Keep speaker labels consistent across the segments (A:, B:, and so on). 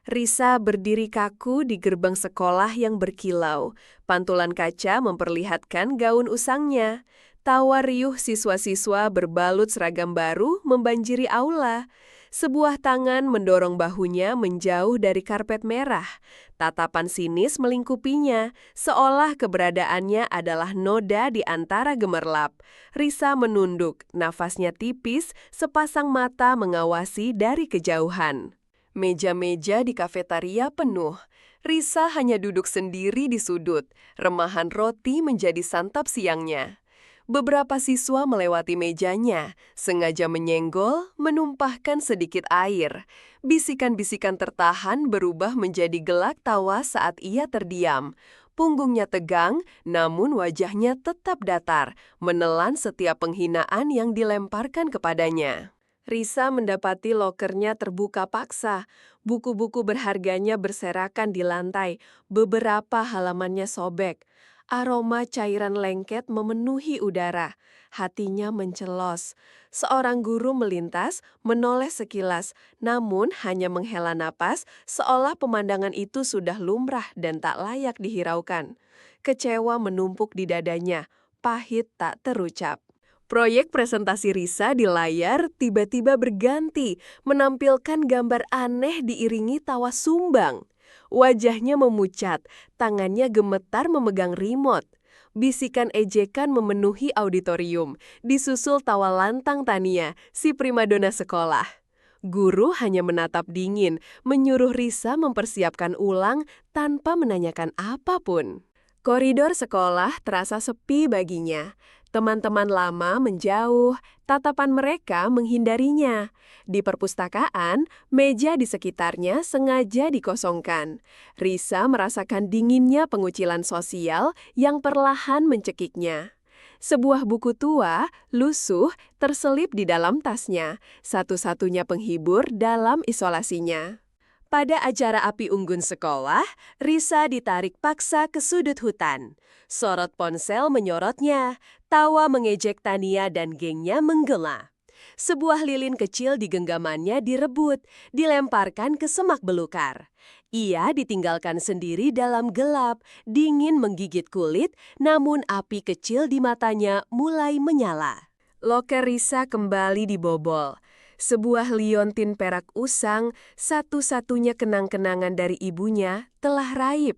A: Risa berdiri kaku di gerbang sekolah yang berkilau. Pantulan kaca memperlihatkan gaun usangnya. Tawa riuh siswa-siswa berbalut seragam baru membanjiri aula. Sebuah tangan mendorong bahunya menjauh dari karpet merah. Tatapan sinis melingkupinya, seolah keberadaannya adalah noda di antara gemerlap. Risa menunduk, nafasnya tipis, sepasang mata mengawasi dari kejauhan. Meja-meja di kafetaria penuh. Risa hanya duduk sendiri di sudut. Remahan roti menjadi santap siangnya. Beberapa siswa melewati mejanya, sengaja menyenggol, menumpahkan sedikit air. Bisikan-bisikan tertahan berubah menjadi gelak tawa saat ia terdiam. Punggungnya tegang, namun wajahnya tetap datar, menelan setiap penghinaan yang dilemparkan kepadanya. Risa mendapati lokernya terbuka paksa. Buku-buku berharganya berserakan di lantai, beberapa halamannya sobek. Aroma cairan lengket memenuhi udara. Hatinya mencelos. Seorang guru melintas, menoleh sekilas, namun hanya menghela napas, seolah pemandangan itu sudah lumrah dan tak layak dihiraukan. Kecewa menumpuk di dadanya, pahit tak terucap. Proyek presentasi Risa di layar tiba-tiba berganti, menampilkan gambar aneh diiringi tawa sumbang. Wajahnya memucat, tangannya gemetar memegang remote. Bisikan ejekan memenuhi auditorium, disusul tawa lantang Tania, si primadona sekolah. Guru hanya menatap dingin, menyuruh Risa mempersiapkan ulang tanpa menanyakan apapun. Koridor sekolah terasa sepi baginya. Teman-teman lama menjauh, tatapan mereka menghindarinya. Di perpustakaan, meja di sekitarnya sengaja dikosongkan. Risa merasakan dinginnya pengucilan sosial yang perlahan mencekiknya. Sebuah buku tua, lusuh, terselip di dalam tasnya, satu-satunya penghibur dalam isolasinya. Pada acara api unggun sekolah, Risa ditarik paksa ke sudut hutan. Sorot ponsel menyorotnya, tawa mengejek Tania dan gengnya menggela. Sebuah lilin kecil di genggamannya direbut, dilemparkan ke semak belukar. Ia ditinggalkan sendiri dalam gelap, dingin menggigit kulit, namun api kecil di matanya mulai menyala. Loker Risa kembali dibobol. Sebuah liontin perak usang, satu-satunya kenang-kenangan dari ibunya, telah raib.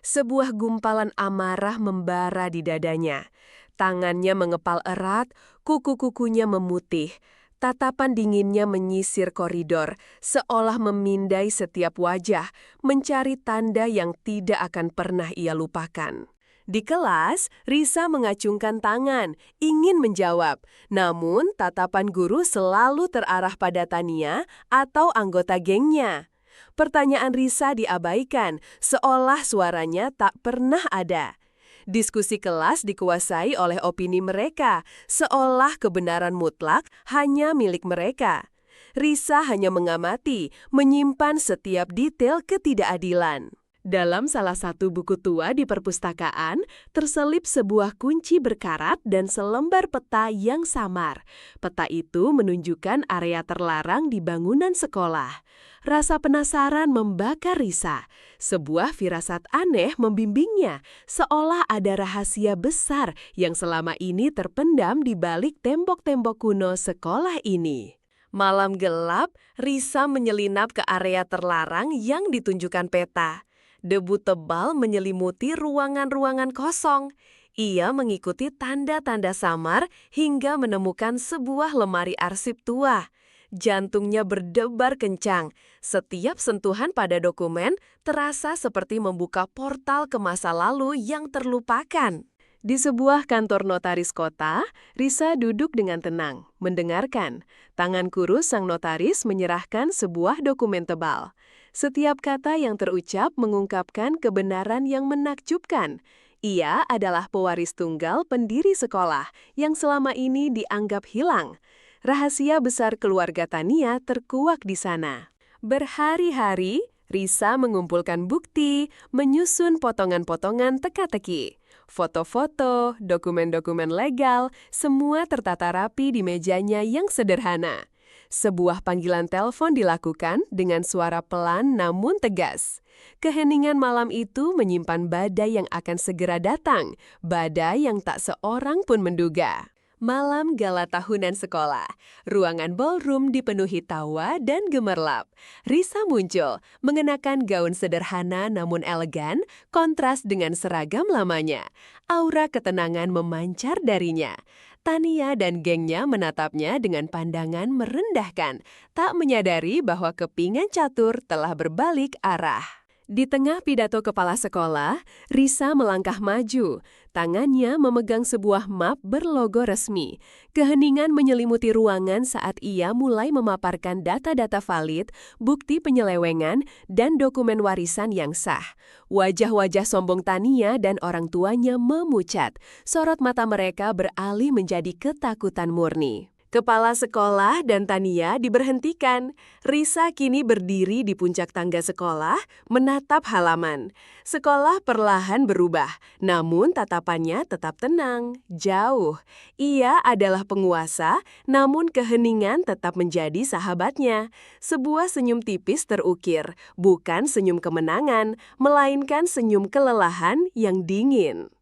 A: Sebuah gumpalan amarah membara di dadanya. Tangannya mengepal erat, kuku-kukunya memutih. Tatapan dinginnya menyisir koridor, seolah memindai setiap wajah, mencari tanda yang tidak akan pernah ia lupakan. Di kelas, Risa mengacungkan tangan, ingin menjawab. Namun, tatapan guru selalu terarah pada Tania atau anggota gengnya. Pertanyaan Risa diabaikan, seolah suaranya tak pernah ada. Diskusi kelas dikuasai oleh opini mereka, seolah kebenaran mutlak hanya milik mereka. Risa hanya mengamati, menyimpan setiap detail ketidakadilan. Dalam salah satu buku tua di perpustakaan, terselip sebuah kunci berkarat dan selembar peta yang samar. Peta itu menunjukkan area terlarang di bangunan sekolah. Rasa penasaran membakar Risa. Sebuah firasat aneh membimbingnya, seolah ada rahasia besar yang selama ini terpendam di balik tembok-tembok kuno sekolah ini. Malam gelap, Risa menyelinap ke area terlarang yang ditunjukkan peta. Debu tebal menyelimuti ruangan-ruangan kosong. Ia mengikuti tanda-tanda samar hingga menemukan sebuah lemari arsip tua. Jantungnya berdebar kencang. Setiap sentuhan pada dokumen terasa seperti membuka portal ke masa lalu yang terlupakan. Di sebuah kantor notaris kota, Risa duduk dengan tenang, mendengarkan. Tangan kurus sang notaris menyerahkan sebuah dokumen tebal. Setiap kata yang terucap mengungkapkan kebenaran yang menakjubkan. Ia adalah pewaris tunggal pendiri sekolah yang selama ini dianggap hilang. Rahasia besar keluarga Tania terkuak di sana. Berhari-hari, Risa mengumpulkan bukti, menyusun potongan-potongan teka-teki. Foto-foto, dokumen-dokumen legal, semua tertata rapi di mejanya yang sederhana. Sebuah panggilan telepon dilakukan dengan suara pelan namun tegas. Keheningan malam itu menyimpan badai yang akan segera datang, badai yang tak seorang pun menduga. Malam gala tahunan sekolah, ruangan ballroom dipenuhi tawa dan gemerlap. Risa muncul, mengenakan gaun sederhana namun elegan, kontras dengan seragam lamanya. Aura ketenangan memancar darinya. Tania dan gengnya menatapnya dengan pandangan merendahkan, tak menyadari bahwa kepingan catur telah berbalik arah. Di tengah pidato kepala sekolah, Risa melangkah maju. Tangannya memegang sebuah map berlogo resmi. Keheningan menyelimuti ruangan saat ia mulai memaparkan data-data valid, bukti penyelewengan, dan dokumen warisan yang sah. Wajah-wajah sombong Tania dan orang tuanya memucat. Sorot mata mereka beralih menjadi ketakutan murni. Kepala sekolah dan Tania diberhentikan. Risa kini berdiri di puncak tangga sekolah, menatap halaman. Sekolah perlahan berubah, namun tatapannya tetap tenang, jauh. Ia adalah penguasa, namun keheningan tetap menjadi sahabatnya. Sebuah senyum tipis terukir, bukan senyum kemenangan, melainkan senyum kelelahan yang dingin.